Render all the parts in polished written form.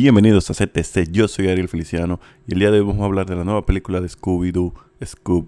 Bienvenidos a CTC, yo soy Ariel Feliciano y el día de hoy vamos a hablar de la nueva película de Scooby-Doo, Scoob.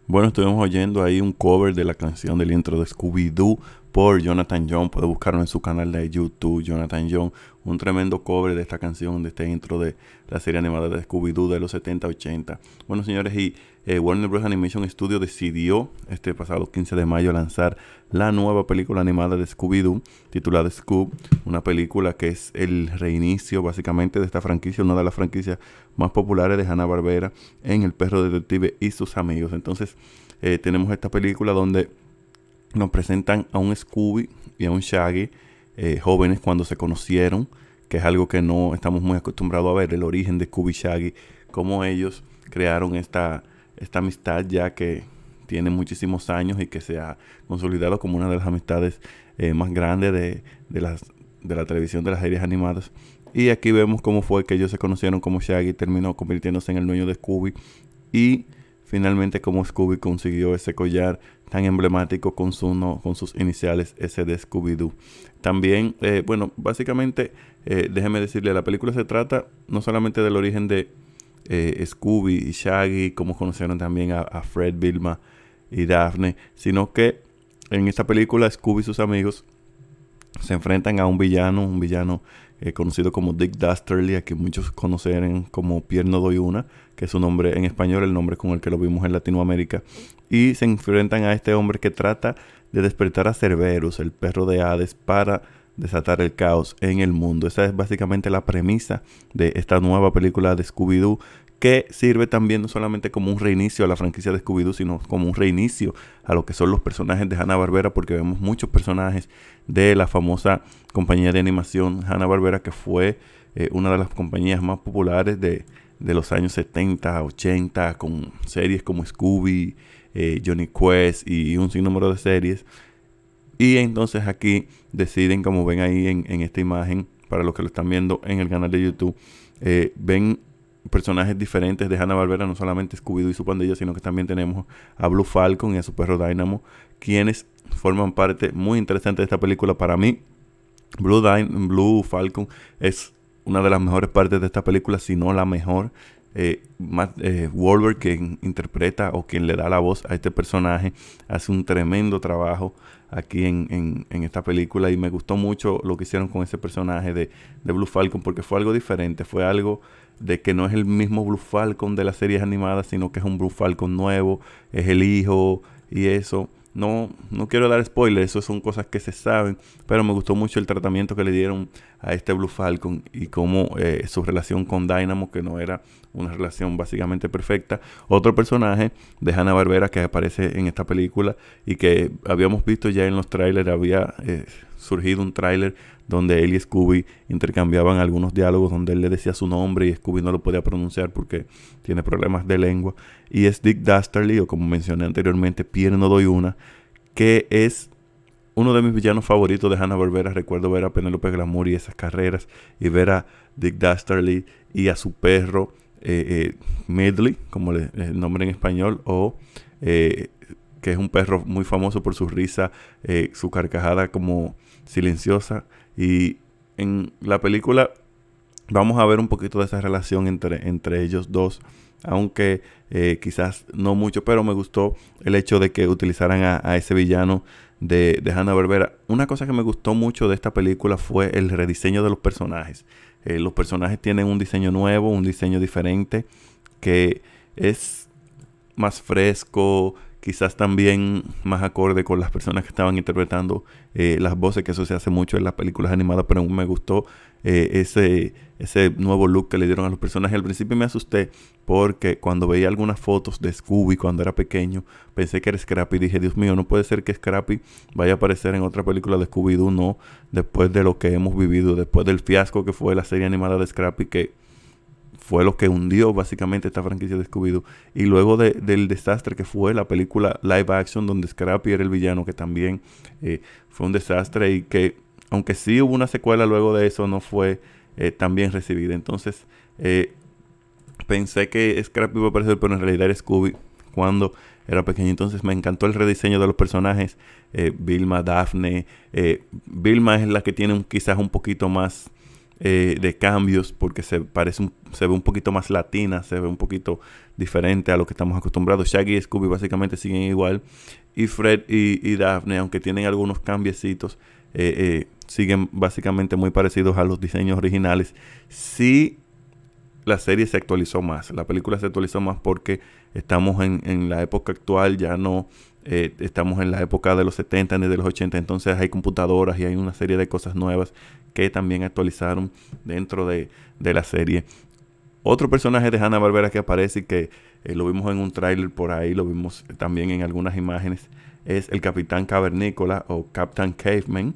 Bueno, estuvimos oyendo ahí un cover de la canción del intro de Scooby-Doo por Jonathan Young. Puede buscarlo en su canal de YouTube, Jonathan Young. Un tremendo cover de esta canción, de este intro de la serie animada de Scooby-Doo de los 70-80. Bueno, señores, y Warner Bros. Animation Studio decidió este pasado 15 de mayo lanzar la nueva película animada de Scooby-Doo, titulada Scoob. Una película que es el reinicio básicamente de esta franquicia, una de las franquicias más populares de Hanna-Barbera en El Perro Detective y sus amigos. Entonces tenemos esta película donde nos presentan a un Scooby y a un Shaggy jóvenes cuando se conocieron, que es algo que no estamos muy acostumbrados a ver, el origen de Scooby y Shaggy, cómo ellos crearon esta amistad ya que tiene muchísimos años y que se ha consolidado como una de las amistades más grandes de la televisión, de las series animadas. Y aquí vemos cómo fue que ellos se conocieron, cómo Shaggy terminó convirtiéndose en el dueño de Scooby y finalmente cómo Scooby consiguió ese collar tan emblemático con sus iniciales, ese de Scooby-Doo. También, bueno, básicamente, déjeme decirle, la película se trata no solamente del origen de Scooby y Shaggy, cómo conocieron también a Fred, Vilma y Daphne, sino que en esta película Scooby y sus amigos se enfrentan a un villano conocido como Dick Dastardly, a quien muchos conocerán como Pierre No Doy Una, que es su nombre en español, el nombre con el que lo vimos en Latinoamérica. Y se enfrentan a este hombre que trata de despertar a Cerberus, el perro de Hades, para desatar el caos en el mundo. Esa es básicamente la premisa de esta nueva película de Scooby-Doo, que sirve también no solamente como un reinicio a la franquicia de Scooby-Doo, sino como un reinicio a lo que son los personajes de Hanna-Barbera, porque vemos muchos personajes de la famosa compañía de animación Hanna-Barbera, que fue una de las compañías más populares de los años 70, 80, con series como Scooby, Johnny Quest y un sinnúmero de series. Y entonces aquí deciden, como ven ahí en esta imagen, para los que lo están viendo en el canal de YouTube, ven personajes diferentes de Hanna-Barbera, no solamente Scooby-Doo y su pandilla, sino que también tenemos a Blue Falcon y a su perro Dynamo, quienes forman parte muy interesante de esta película. Para mí, Blue Falcon es una de las mejores partes de esta película, si no la mejor. Matt Wahlberg, quien interpreta o quien le da la voz a este personaje, hace un tremendo trabajo aquí en esta película, y me gustó mucho lo que hicieron con ese personaje de Blue Falcon, porque fue algo diferente, fue algo de que no es el mismo Blue Falcon de las series animadas, sino que es un Blue Falcon nuevo, es el hijo y eso. No quiero dar spoilers, eso son cosas que se saben, pero me gustó mucho el tratamiento que le dieron a este Blue Falcon y cómo su relación con Dynamo, que no era una relación básicamente perfecta. Otro personaje de Hanna-Barbera que aparece en esta película y que habíamos visto ya en los trailers, había surgido un tráiler donde él y Scooby intercambiaban algunos diálogos donde él le decía su nombre y Scooby no lo podía pronunciar porque tiene problemas de lengua. Y es Dick Dastardly, o como mencioné anteriormente, Pierre No Doy Una, que es uno de mis villanos favoritos de Hanna-Barbera. Recuerdo ver a Penélope Glamour y esas carreras, y ver a Dick Dastardly y a su perro Medley, como el nombre en español, o que es un perro muy famoso por su risa, su carcajada como silenciosa. Y en la película vamos a ver un poquito de esa relación entre ellos dos, aunque quizás no mucho, pero me gustó el hecho de que utilizaran a ese villano de Hanna-Barbera. Una cosa que me gustó mucho de esta película fue el rediseño de los personajes. Los personajes tienen un diseño nuevo, un diseño diferente, que es más fresco, quizás también más acorde con las personas que estaban interpretando las voces, que eso se hace mucho en las películas animadas, pero me gustó ese nuevo look que le dieron a los personajes. Al principio me asusté porque cuando veía algunas fotos de Scooby cuando era pequeño, pensé que era Scrappy y dije, Dios mío, no puede ser que Scrappy vaya a aparecer en otra película de Scooby-Doo, no, después de lo que hemos vivido, después del fiasco que fue la serie animada de Scrappy, que fue lo que hundió básicamente esta franquicia de Scooby-Doo. Y luego del desastre que fue la película live action donde Scrappy era el villano, que también fue un desastre y que, aunque sí hubo una secuela luego de eso, no fue tan bien recibida. Entonces pensé que Scrappy iba a aparecer, pero en realidad era Scooby cuando era pequeño. Entonces me encantó el rediseño de los personajes. Vilma, Daphne. Vilma es la que tiene quizás un poquito más de cambios, porque se ve un poquito más latina, se ve un poquito diferente a lo que estamos acostumbrados. Shaggy y Scooby básicamente siguen igual, y Fred y Daphne, aunque tienen algunos cambiecitos, siguen básicamente muy parecidos a los diseños originales. Sí, la serie se actualizó más, la película se actualizó más porque estamos en la época actual, ya no estamos en la época de los 70 ni de los 80, entonces hay computadoras y hay una serie de cosas nuevas que también actualizaron dentro de la serie. Otro personaje de Hanna-Barbera que aparece y que lo vimos en un tráiler por ahí, lo vimos también en algunas imágenes, es el Capitán Cavernícola o Captain Caveman,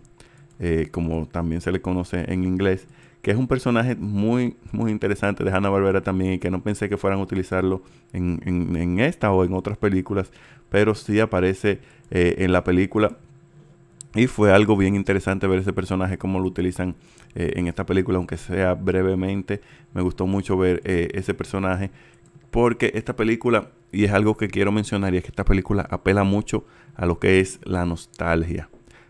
como también se le conoce en inglés, que es un personaje muy interesante de Hanna-Barbera también, y que no pensé que fueran a utilizarlo en esta o en otras películas, pero sí aparece en la película. Y fue algo bien interesante ver ese personaje, cómo lo utilizan en esta película, aunque sea brevemente. Me gustó mucho ver ese personaje, porque esta película, y es algo que quiero mencionar, y es que esta película apela mucho a lo que es la nostalgia.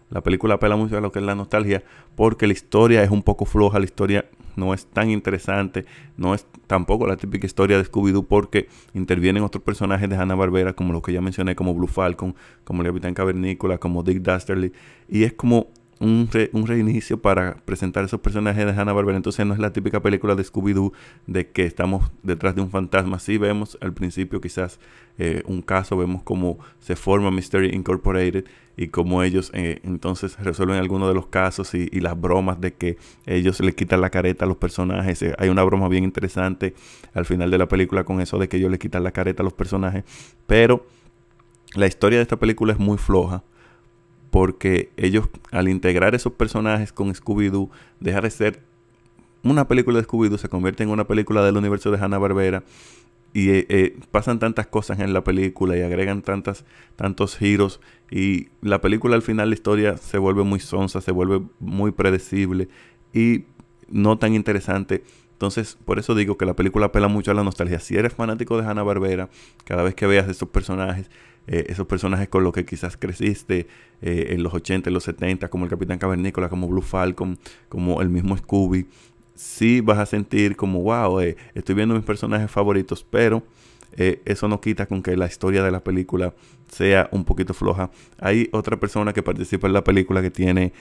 La película apela mucho a lo que es la nostalgia, porque la historia es un poco floja, la historia no es tan interesante, no es tampoco la típica historia de Scooby-Doo, porque intervienen otros personajes de Hanna-Barbera, como los que ya mencioné, como Blue Falcon, como el Capitán Cavernícola, como Dick Dastardly, y es como un reinicio para presentar esos personajes de Hanna-Barbera. Entonces no es la típica película de Scooby-Doo de que estamos detrás de un fantasma. Sí vemos al principio quizás un caso, vemos cómo se forma Mystery Incorporated y cómo ellos entonces resuelven algunos de los casos y las bromas de que ellos le quitan la careta a los personajes. Hay una broma bien interesante al final de la película con eso de que ellos le quitan la careta a los personajes, pero la historia de esta película es muy floja, porque ellos, al integrar esos personajes con Scooby-Doo, deja de ser una película de Scooby-Doo, se convierte en una película del universo de Hanna-Barbera. Y pasan tantas cosas en la película y agregan tantos giros. Y la película al final, la historia se vuelve muy sonsa, se vuelve muy predecible y no tan interesante. Entonces, por eso digo que la película apela mucho a la nostalgia. Si eres fanático de Hanna-Barbera, cada vez que veas esos personajes con los que quizás creciste en los 80, en los 70, como el Capitán Cavernícola, como Blue Falcon, como el mismo Scooby, sí vas a sentir como, wow, estoy viendo mis personajes favoritos, pero eso no quita con que la historia de la película sea un poquito floja. Hay otra persona que participa en la película, que tiene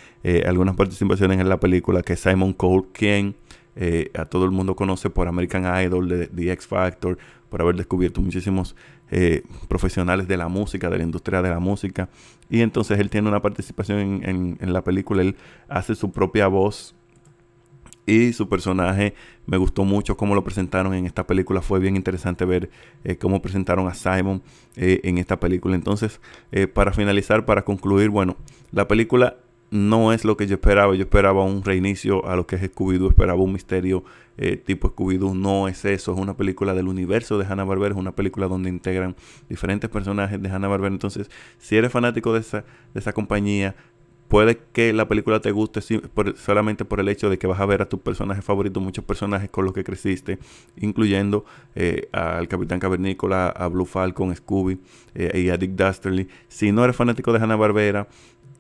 algunas participaciones en la película, que es Simon Cole, quien a todo el mundo conoce por American Idol, de The X Factor, por haber descubierto muchísimos profesionales de la música, de la industria de la música. Y entonces él tiene una participación en la película. Él hace su propia voz y su personaje me gustó mucho cómo lo presentaron en esta película. Fue bien interesante ver cómo presentaron a Simon en esta película. Entonces, para finalizar, para concluir, bueno, la película no es lo que yo esperaba. Yo esperaba un reinicio a lo que es Scooby-Doo, esperaba un misterio tipo Scooby-Doo. No es eso, es una película del universo de Hanna-Barbera, es una película donde integran diferentes personajes de Hanna-Barbera. Entonces, si eres fanático de esa compañía, puede que la película te guste solamente por el hecho de que vas a ver a tus personajes favoritos, muchos personajes con los que creciste, incluyendo al Capitán Cavernícola, a Blue Falcon, Scooby y a Dick Dastardly. Si no eres fanático de Hanna-Barbera,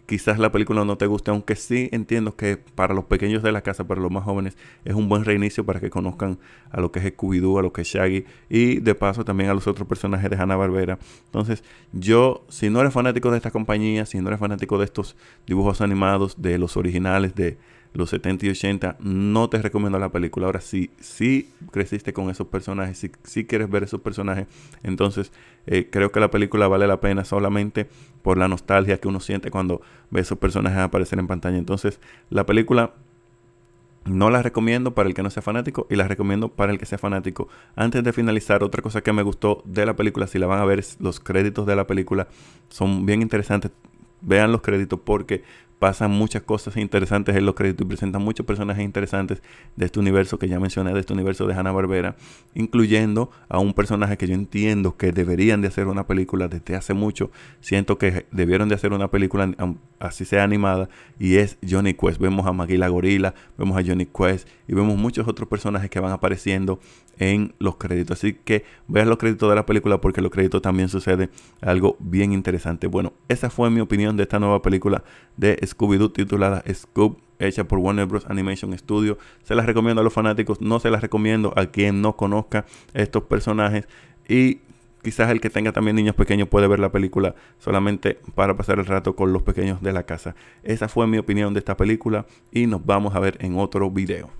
quizás la película no te guste, aunque sí entiendo que para los pequeños de la casa, para los más jóvenes, es un buen reinicio para que conozcan a lo que es Scooby-Doo, a lo que es Shaggy, y de paso también a los otros personajes de Hanna-Barbera. Entonces, si no eres fanático de esta compañía, si no eres fanático de estos dibujos animados, de los originales de los 70 y 80, no te recomiendo la película. Ahora, si creciste con esos personajes, si quieres ver esos personajes, entonces creo que la película vale la pena solamente por la nostalgia que uno siente cuando ve esos personajes aparecer en pantalla. Entonces, la película no la recomiendo para el que no sea fanático, y la recomiendo para el que sea fanático. Antes de finalizar, otra cosa que me gustó de la película, si la van a ver, los créditos de la película son bien interesantes. vean los créditos porque pasan muchas cosas interesantes en los créditos y presentan muchos personajes interesantes de este universo que ya mencioné, de este universo de Hanna-Barbera, incluyendo a un personaje que yo entiendo que deberían de hacer una película desde hace mucho. Siento que debieron de hacer una película así sea animada, y es Jonny Quest. Vemos a Maggie la gorila, vemos a Jonny Quest y vemos muchos otros personajes que van apareciendo en los créditos. Así que vean los créditos de la película porque en los créditos también sucede algo bien interesante. Bueno, esa fue mi opinión de esta nueva película de Scooby-Doo titulada Scoob, hecha por Warner Bros. Animation Studio. Se las recomiendo a los fanáticos, no se las recomiendo a quien no conozca estos personajes, y quizás el que tenga también niños pequeños puede ver la película solamente para pasar el rato con los pequeños de la casa. Esa fue mi opinión de esta película y nos vamos a ver en otro video.